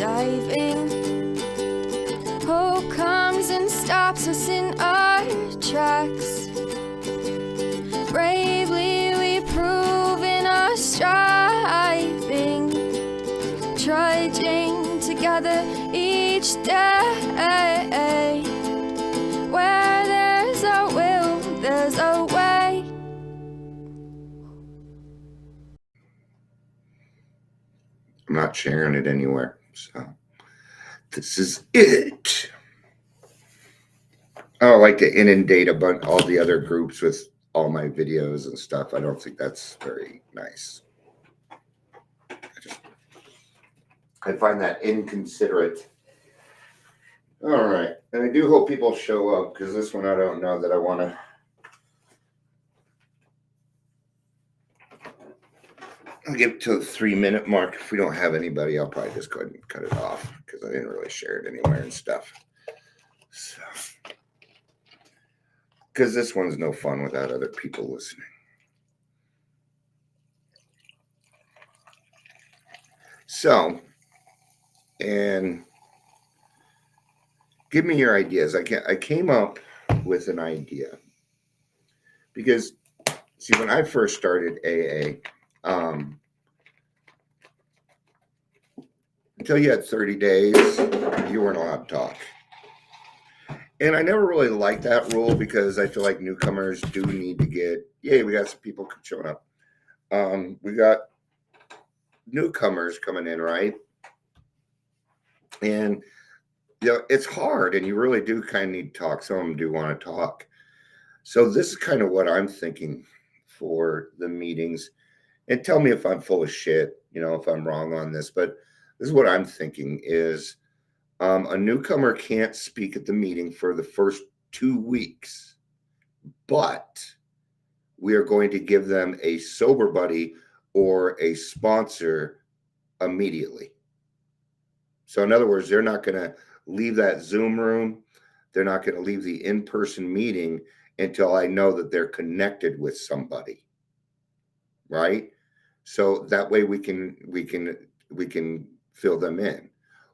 diving. Hope comes and stops us in our tracks. Bravely we prove in our striving, trudging together each day. Where there's a will, there's a way. I'm not sharing it anywhere, so this is it. I don't like to inundate all the other groups with all my videos and stuff. I don't think that's very nice. I find that inconsiderate. All right. And I do hope people show up, because this one I don't know that I want to. I'll get to the 3-minute mark. If we don't have anybody, I'll probably just go ahead and cut it off, because I didn't really share it anywhere and stuff. So, because this one's no fun without other people listening. So, and give me your ideas. I came up with an idea because, see, when I first started AA, until you had 30 days, you weren't allowed to talk. And I never really liked that rule, because I feel like newcomers do need to get, yay, we got some people showing up. We got newcomers coming in, right? And it's hard, and you really do kind of need to talk. Some of them do want to talk. So this is kind of what I'm thinking for the meetings. And tell me if I'm full of shit, if I'm wrong on this. But this is what I'm thinking is a newcomer can't speak at the meeting for the first 2 weeks. But we are going to give them a sober buddy or a sponsor immediately. So in other words, they're not going to leave that Zoom room. They're not going to leave the in-person meeting until I know that they're connected with somebody. Right? So that way we can fill them in.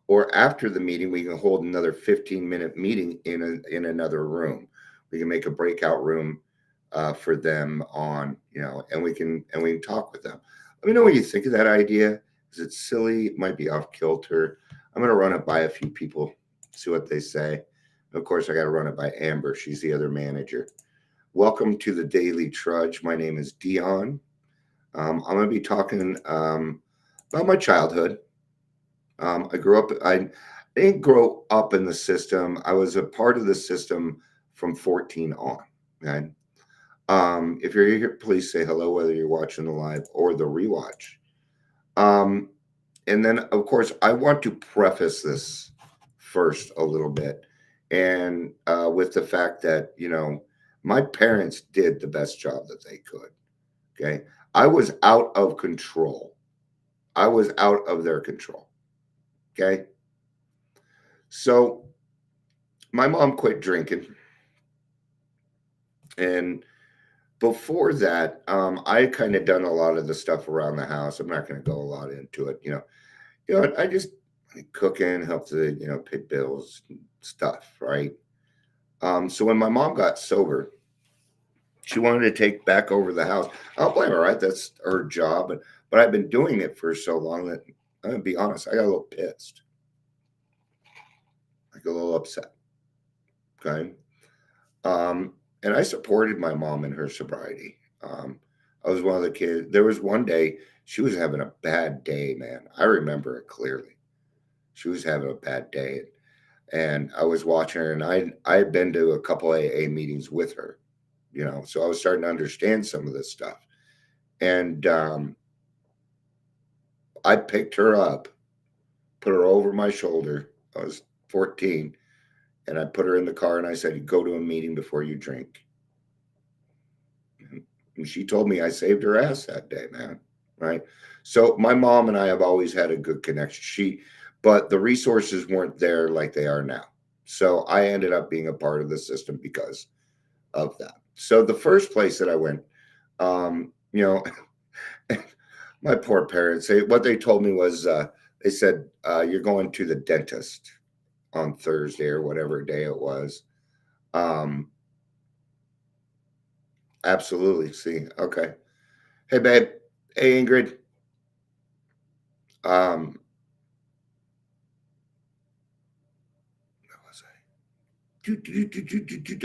Or after the meeting, we can hold another 15-minute meeting in another room. We can make a breakout room for them on, and we can talk with them. Let me know what you think of that idea. Is it silly? It might be off kilter. I'm going to run it by a few people, see what they say. Of course, I got to run it by Amber. She's the other manager. Welcome to the Daily Trudge. My name is Dion. I'm going to be talking about my childhood. I didn't grow up in the system. I was a part of the system from 14 on. Okay. If you're here, please say hello, whether you're watching the live or the rewatch. And then, of course, I want to preface this first a little bit, and with the fact that, my parents did the best job that they could. Okay. I was out of control. I was out of their control. Okay. So my mom quit drinking. And before that, I kind of done a lot of the stuff around the house. I'm not going to go a lot into it. I just cooking, help to, pay bills and stuff. Right. So when my mom got sober, she wanted to take back over the house. I don't blame her, right? That's her job. But I've been doing it for so long that, I'm going to be honest, I got a little pissed. I got a little upset. Okay. And I supported my mom in her sobriety. I was one of the kids. There was one day she was having a bad day, man. I remember it clearly. She was having a bad day. And I was watching her, and I had been to a couple AA meetings with her, so I was starting to understand some of this stuff. And I picked her up, put her over my shoulder. I was 14. And I put her in the car, and I said, go to a meeting before you drink. And she told me I saved her ass that day, man. Right. So my mom and I have always had a good connection. But the resources weren't there like they are now. So I ended up being a part of the system because of that. So the first place that I went, my poor parents, what they told me was They said, you're going to the dentist on Thursday or whatever day it was. Um, absolutely. See, okay. Hey, babe. Hey, Ingrid. Um, where was I?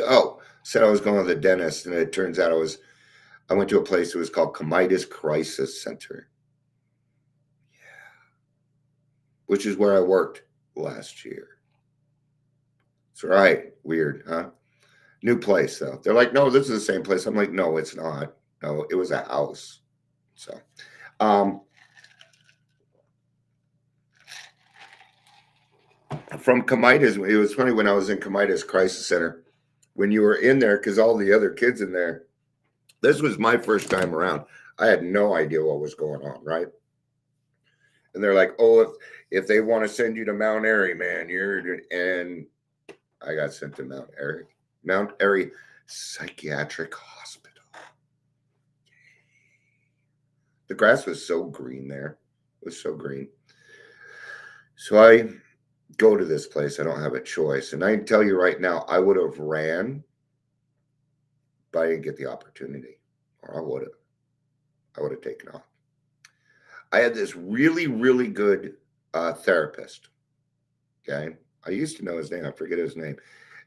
Oh, said I was going to the dentist, and it turns out I went to a place that was called Comitis Crisis Center, which is where I worked last year. That's right. Weird, huh? New place though. They're like, no, this is the same place. I'm like, no, it's not. No, it was a house. So, um, from Comitas, it was funny when I was in Comitas Crisis Center, when you were in there, because all the other kids in there, this was my first time around. I had no idea what was going on, right? And they're like, oh, if they want to send you to Mount Airy, man, and I got sent to Mount Airy Psychiatric Hospital. The grass was so green there. It was so green. So I go to this place. I don't have a choice. And I can tell you right now, I would have ran, but I didn't get the opportunity. Or I would have. I would have taken off. I had this really, really good therapist. Okay. I used to know his name. I forget his name.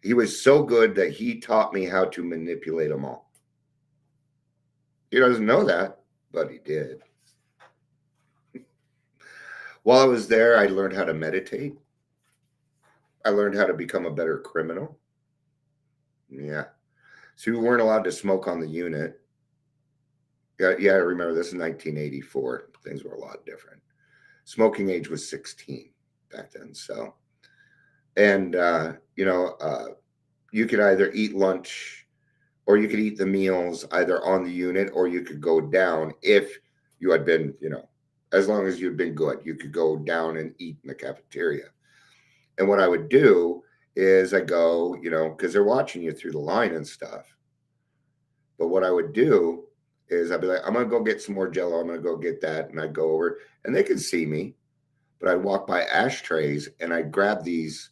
He was so good that he taught me how to manipulate them all. He doesn't know that, but he did. While I was there, I learned how to meditate. I learned how to become a better criminal. Yeah. So we weren't allowed to smoke on the unit. Yeah, I remember this in 1984. Things were a lot different. Smoking age was 16 back then. So, and, you could either eat lunch or you could eat the meals either on the unit or you could go down if you had been, as long as you'd been good, you could go down and eat in the cafeteria. And what I would do is I go, because they're watching you through the line and stuff. But what I would do is I'd be like, I'm going to go get some more Jello. I'm going to go get that. And I'd go over and they could see me, but I'd walk by ashtrays and I'd grab these,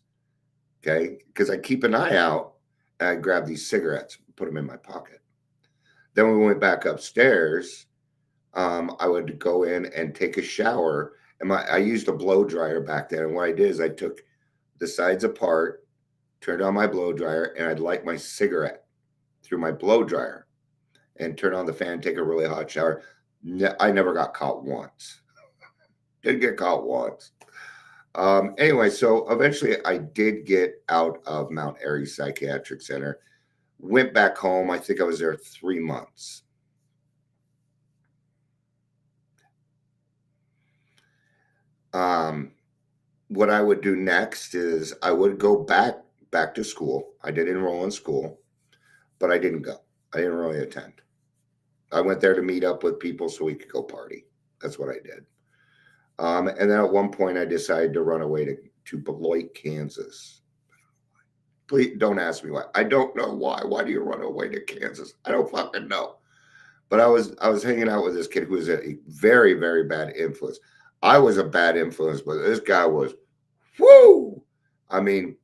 okay, because I keep an eye out and I'd grab these cigarettes, put them in my pocket. Then we went back upstairs. I would go in and take a shower. And I used a blow dryer back then. And what I did is I took the sides apart, turned on my blow dryer, and I'd light my cigarette through my blow dryer and turn on the fan, take a really hot shower. I never got caught once. Didn't get caught once. Anyway, so eventually I did get out of Mount Airy Psychiatric Center, went back home. I think I was there 3 months. What I would do next is I would go back to school. I did enroll in school, but I didn't go. I didn't really attend. I went there to meet up with people so we could go party. That's what I did. And then at one point I decided to run away to Beloit, Kansas. Please don't ask me why. I don't know why. Why do you run away to Kansas? I don't fucking know. But I was hanging out with this kid who was a very, very bad influence. I was a bad influence, but this guy was, whoo! I mean,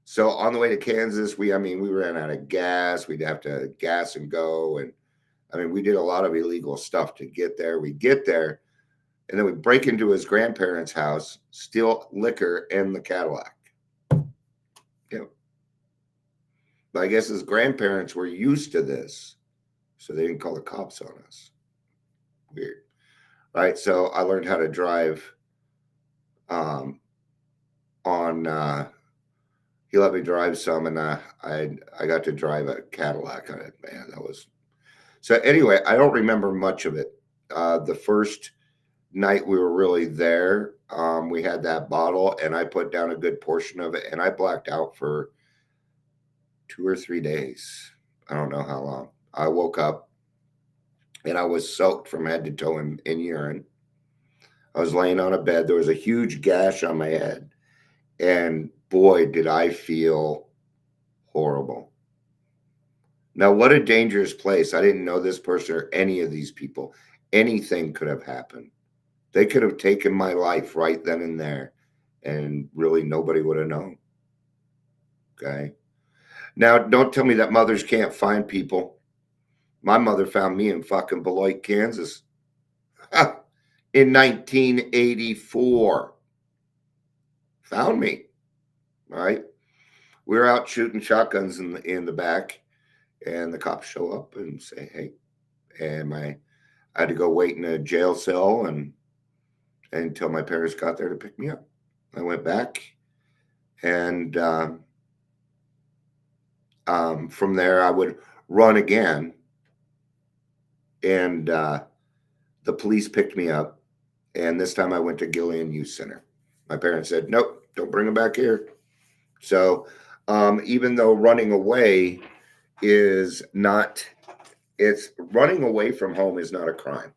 so on the way to Kansas, we ran out of gas. We'd have to gas and go. And we did a lot of illegal stuff to get there. We get there, and then we break into his grandparents' house, steal liquor and the Cadillac. But I guess his grandparents were used to this, so they didn't call the cops on us. Weird. Right? So I learned how to drive he let me drive some, and I got to drive a Cadillac on it. Man, that was... So anyway, I don't remember much of it. The first night we were really there, we had that bottle, and I put down a good portion of it, and I blacked out for 2 or 3 days. I don't know how long. I woke up, and I was soaked from head to toe in urine. I was laying on a bed. There was a huge gash on my head, and boy, did I feel horrible. Now, what a dangerous place. I didn't know this person or any of these people. Anything could have happened. They could have taken my life right then and there, and really nobody would have known. Okay. Now, don't tell me that mothers can't find people. My mother found me in fucking Beloit, Kansas in 1984. Found me, right? We were out shooting shotguns in the back, and the cops show up and say, "Hey," and I had to go wait in a jail cell and until my parents got there to pick me up. I went back, and from there I would run again, and the police picked me up, and this time I went to Gillian Youth Center. My parents said, "Nope, don't bring him back here." So, even though running away is not, it's running away from home is not a crime.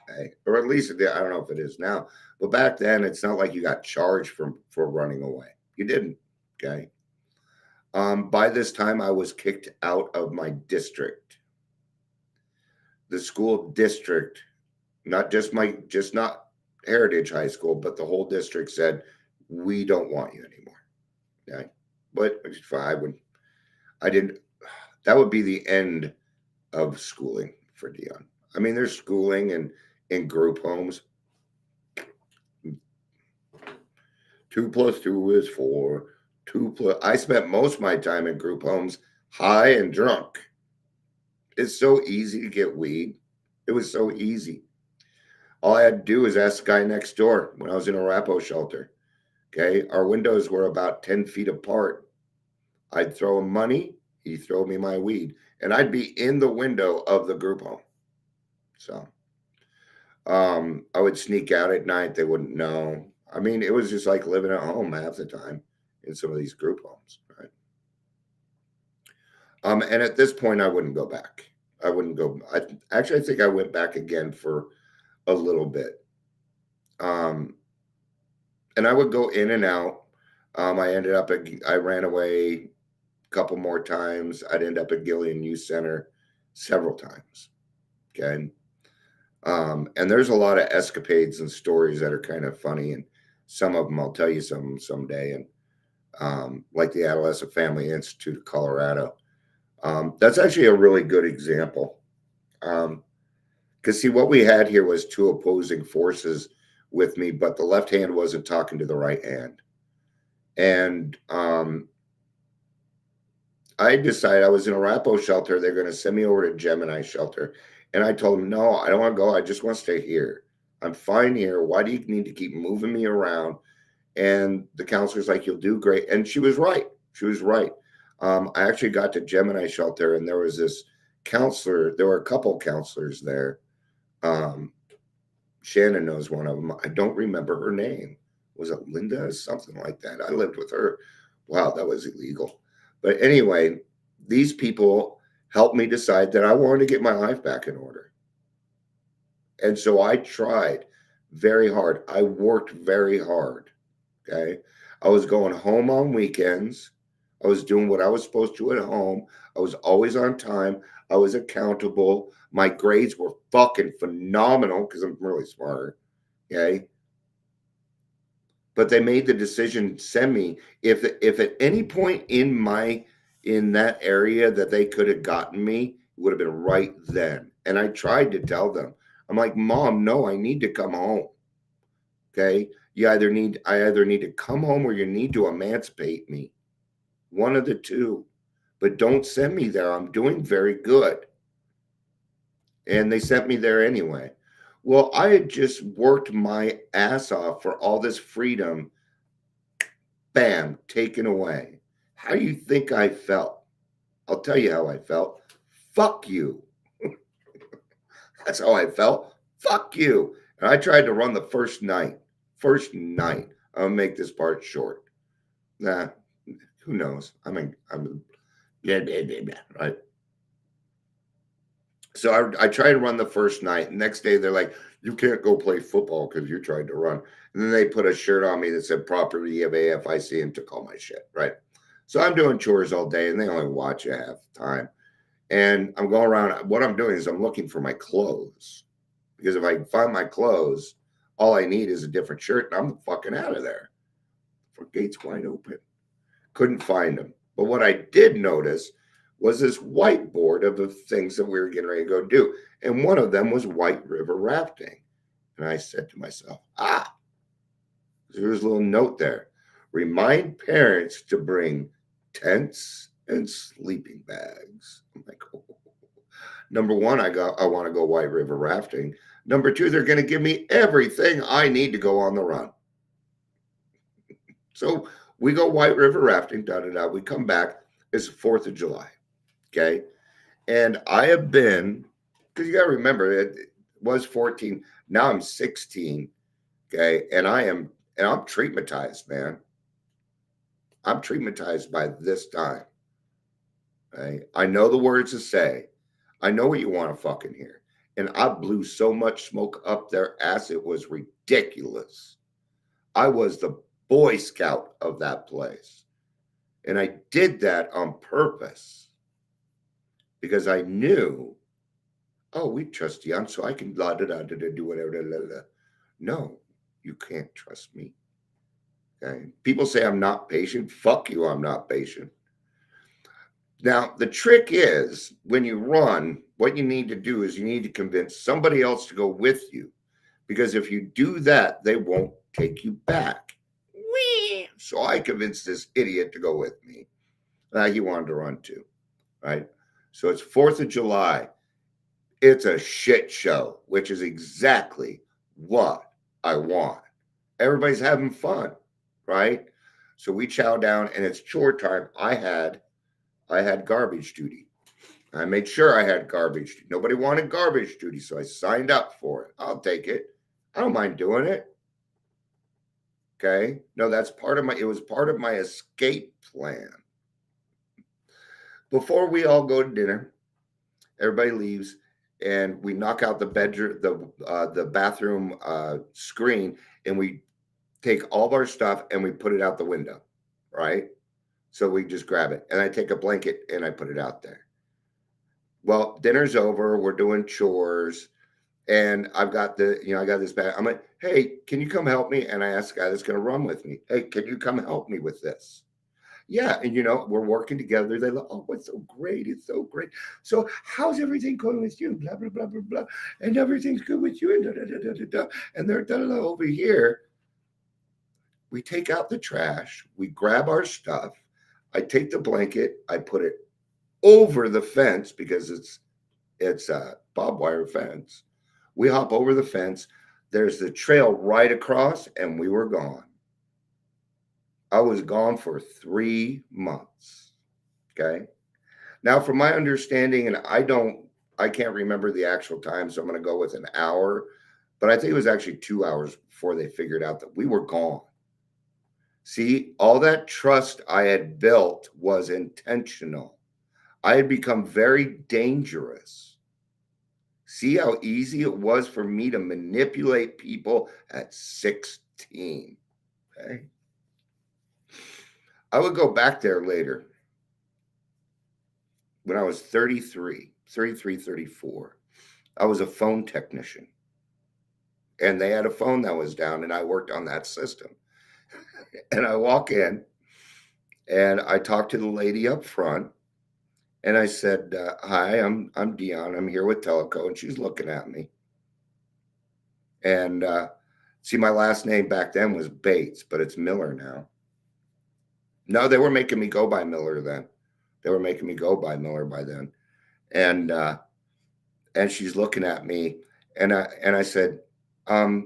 Okay? Or at least I don't know if it is now, but back then it's not like you got charged for running away. You didn't. Okay. By this time, I was kicked out of my district. The school district, just not Heritage High School, but the whole district said, "We don't want you anymore." Okay. But I didn't, that would be the end of schooling for Dion. I mean, there's schooling and in group homes. 2 + 2 is 4. I spent most of my time in group homes high and drunk. It's so easy to get weed. It was so easy. All I had to do was ask the guy next door when I was in a Arapaho shelter. Okay. Our windows were about 10 feet apart. I'd throw him money. He'd throw me my weed. And I'd be in the window of the group home. So I would sneak out at night. They wouldn't know. I mean, it was just like living at home half the time in some of these group homes, right? And at this point, I wouldn't go back. I wouldn't go. I think I went back again for a little bit. And I would go in and out. I ran away a couple more times. I'd end up at Gillian Youth Center several times. Okay. And there's a lot of escapades and stories that are kind of funny, and some of them I'll tell you some someday. And like the Adolescent Family Institute of Colorado, that's actually a really good example. Because see, what we had here was two opposing forces with me, but the left hand wasn't talking to the right hand, and I decided I was in a Arapaho shelter. They're going to send me over to Gemini shelter. And I told them, "No, I don't want to go. I just want to stay here. I'm fine here. Why do you need to keep moving me around?" And the counselor's like, "You'll do great." And she was right. She was right. I actually got to Gemini shelter, and there was this counselor. There were a couple counselors there. Shannon knows one of them. I don't remember her name. Was it Linda? Something like that. I lived with her. Wow, that was illegal. But anyway, these people helped me decide that I wanted to get my life back in order. And so I tried very hard. I worked very hard. Okay. I was going home on weekends. I was doing what I was supposed to at home. I was always on time. I was accountable. My grades were fucking phenomenal because I'm really smart. Okay. But they made the decision to send me. If at any point in that area that they could have gotten me, it would have been right then. And I tried to tell them. I'm like, "Mom, no, I need to come home." Okay. I either need to come home or you need to emancipate me. One of the two. But don't send me there. I'm doing very good. And they sent me there anyway. Well, I had just worked my ass off for all this freedom. Bam, taken away. How do you think I felt? I'll tell you how I felt. Fuck you. That's how I felt. Fuck you. And I tried to run the first night. First night. I'll make this part short. Nah, who knows? Yeah, right. So I tried to run the first night. Next day, they're like, "You can't go play football because you tried to run." And then they put a shirt on me that said property of AFIC and took all my shit, right? So I'm doing chores all day, and they only watch you half the time. And I'm going around. What I'm doing is I'm looking for my clothes, because if I can find my clothes, All I need is a different shirt, and I'm fucking out of there. For gates wide open. Couldn't find them. But what I did notice was this whiteboard of the things that we were getting ready to go do. And one of them was white river rafting. And I said to myself, there's a little note there. Remind parents to bring tents and sleeping bags. I'm like, oh. Number one, I want to go white river rafting. Number two, they're going to give me everything I need to go on the run. So we go white river rafting, We come back. It's the 4th of July. Okay. And I have been, because you got to remember, it was 14. Now I'm 16. Okay. And I'm treatmentized, man. I'm treatmentized by this time. Okay? I know the words to say. I know what you want to fucking hear. And I blew so much smoke up their ass, it was ridiculous. I was the Boy Scout of that place. And I did that on purpose because I knew, we trust Jan, so I can do whatever. No, you can't trust me. Okay. People say I'm not patient. Fuck you, I'm not patient. Now, the trick is when you run, what you need to do is you need to convince somebody else to go with you. Because if you do that, they won't take you back. Whee! So I convinced this idiot to go with me. He wanted to run too, right? So it's 4th of July. It's a shit show, which is exactly what I want. Everybody's having fun, right? So we chow down and it's chore time. I had garbage duty. I made sure I had garbage duty. Nobody wanted garbage duty, so I signed up for it. I'll take it. I don't mind doing it. Okay. No, it was part of my escape plan. Before we all go to dinner, everybody leaves and we knock out the bedroom, the bathroom screen, and we take all of our stuff and we put it out the window, right? So we just grab it. And I take a blanket and I put it out there. Well, dinner's over. We're doing chores. And I've got I got this bag. I'm like, hey, can you come help me? And I asked the guy that's going to run with me, hey, can you come help me with this? Yeah. And, we're working together. They like, oh, it's so great. It's so great. So how's everything going with you? Blah, blah, blah, blah, blah. And everything's good with you. And da, da, da, da, da. And they're over here. We take out the trash. We grab our stuff. I take the blanket. I put it over the fence because it's a barbed wire fence. We hop over the fence. There's the trail right across, and we were gone. I was gone for 3 months. Okay. Now, from my understanding, and I can't remember the actual time, so I'm going to go with an hour, but I think it was actually 2 hours before they figured out that we were gone. See, all that trust I had built was intentional. I had become very dangerous. See how easy it was for me to manipulate people at 16. Okay. I would go back there later when I was 33, 34. I was a phone technician. And they had a phone that was down, and I worked on that system. And I walk in, and I talked to the lady up front. And I said, hi, I'm Dion. I'm here with Teleco. And she's looking at me. And see, my last name back then was Bates, but it's Miller now. No, they were making me go by Miller then. They were making me go by Miller by then. And she's looking at me. And I said, I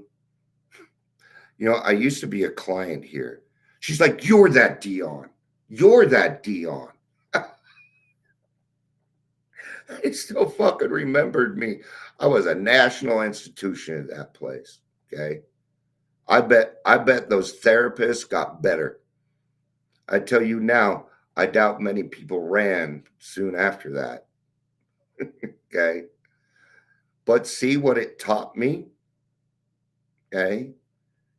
used to be a client here. She's like, you're that Dion. You're that Dion. It still fucking remembered me. I was a national institution at that place. Okay. I bet those therapists got better. I tell you now, I doubt many people ran soon after that. Okay. But see what it taught me. Okay.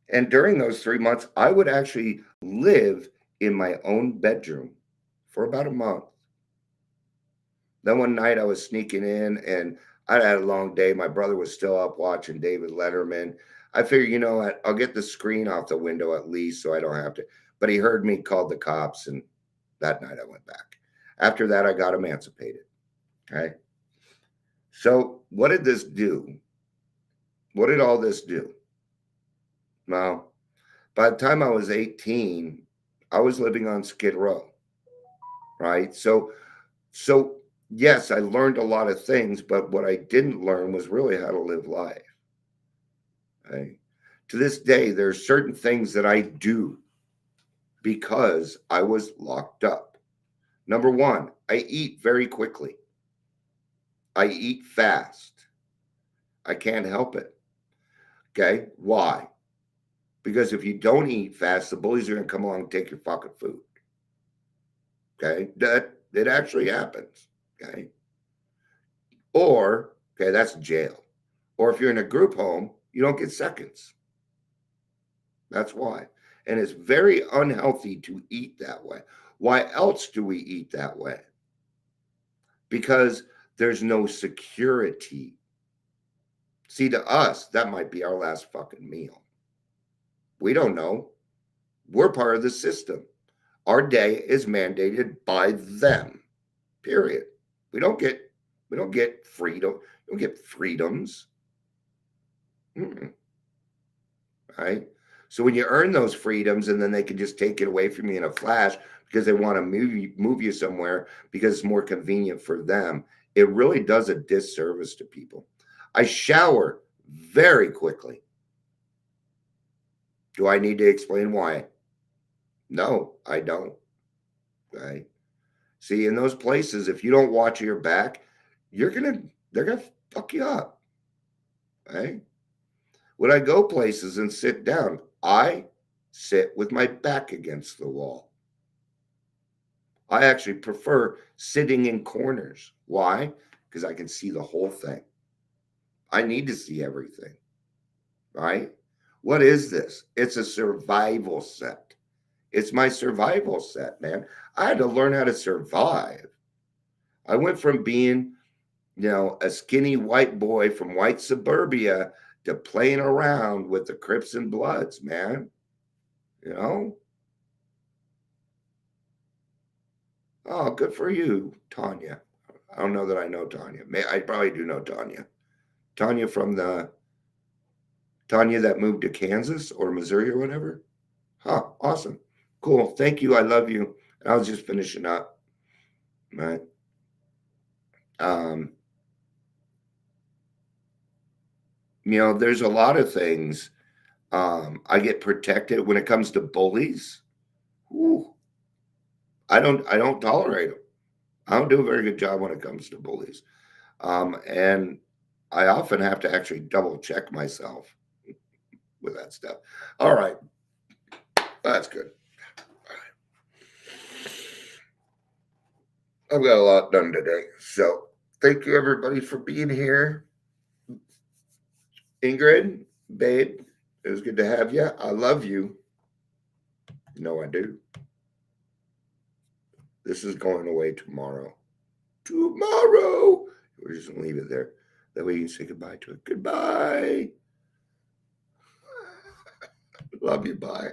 And during those 3 months, I would actually live in my own bedroom for about a month. Then one night I was sneaking in and I had a long day. My brother was still up watching David Letterman. I figured, you know what, I'll get the screen off the window at least so I don't have to. But he heard me, called the cops, and that night I went back. After that, I got emancipated. Okay. So what did this do? What did all this do? Well, by the time I was 18, I was living on Skid Row, right? So yes, I learned a lot of things, but what I didn't learn was really how to live life. Okay? To this day, there's certain things that I do because I was locked up. Number one, I eat very quickly. I eat fast. I can't help it. Okay. Why? Because if you don't eat fast, the bullies are going to come along and take your fucking food. Okay. That it actually happens. Okay. Or, okay, that's jail. Or if you're in a group home, you don't get seconds. That's why. And it's very unhealthy to eat that way. Why else do we eat that way? Because there's no security. See, to us, that might be our last fucking meal. We don't know. We're part of the system. Our day is mandated by them. Period. We don't get freedom. We don't get freedoms. Right? So when you earn those freedoms and then they can just take it away from you in a flash because they want to move you somewhere because it's more convenient for them, it really does a disservice to people. I shower very quickly. Do I need to explain why? No, I don't. Right? See, in those places, if you don't watch your back, they're gonna fuck you up. Right? When I go places and sit down, I sit with my back against the wall. I actually prefer sitting in corners. Why? Because I can see the whole thing. I need to see everything. Right? What is this? It's a survival set. It's my survival set, man. I had to learn how to survive. I went from being, a skinny white boy from white suburbia to playing around with the Crips and Bloods, man. You know? Oh, good for you, Tanya. I don't know that I know Tanya. I probably do know Tanya. Tanya from Tanya that moved to Kansas or Missouri or whatever. Huh, awesome. Cool. Thank you. I love you. I was just finishing up. Right. Um, there's a lot of things. I get protected when it comes to bullies. Whew, I don't tolerate them. I don't do a very good job when it comes to bullies. And I often have to actually double check myself with that stuff. All right. That's good. I've got a lot done today. So thank you everybody for being here. Ingrid, babe, it was good to have you. I love you. You know I do. This is going away tomorrow. Tomorrow. We're just going to leave it there. That way you can say goodbye to it. Goodbye. Love you. Bye.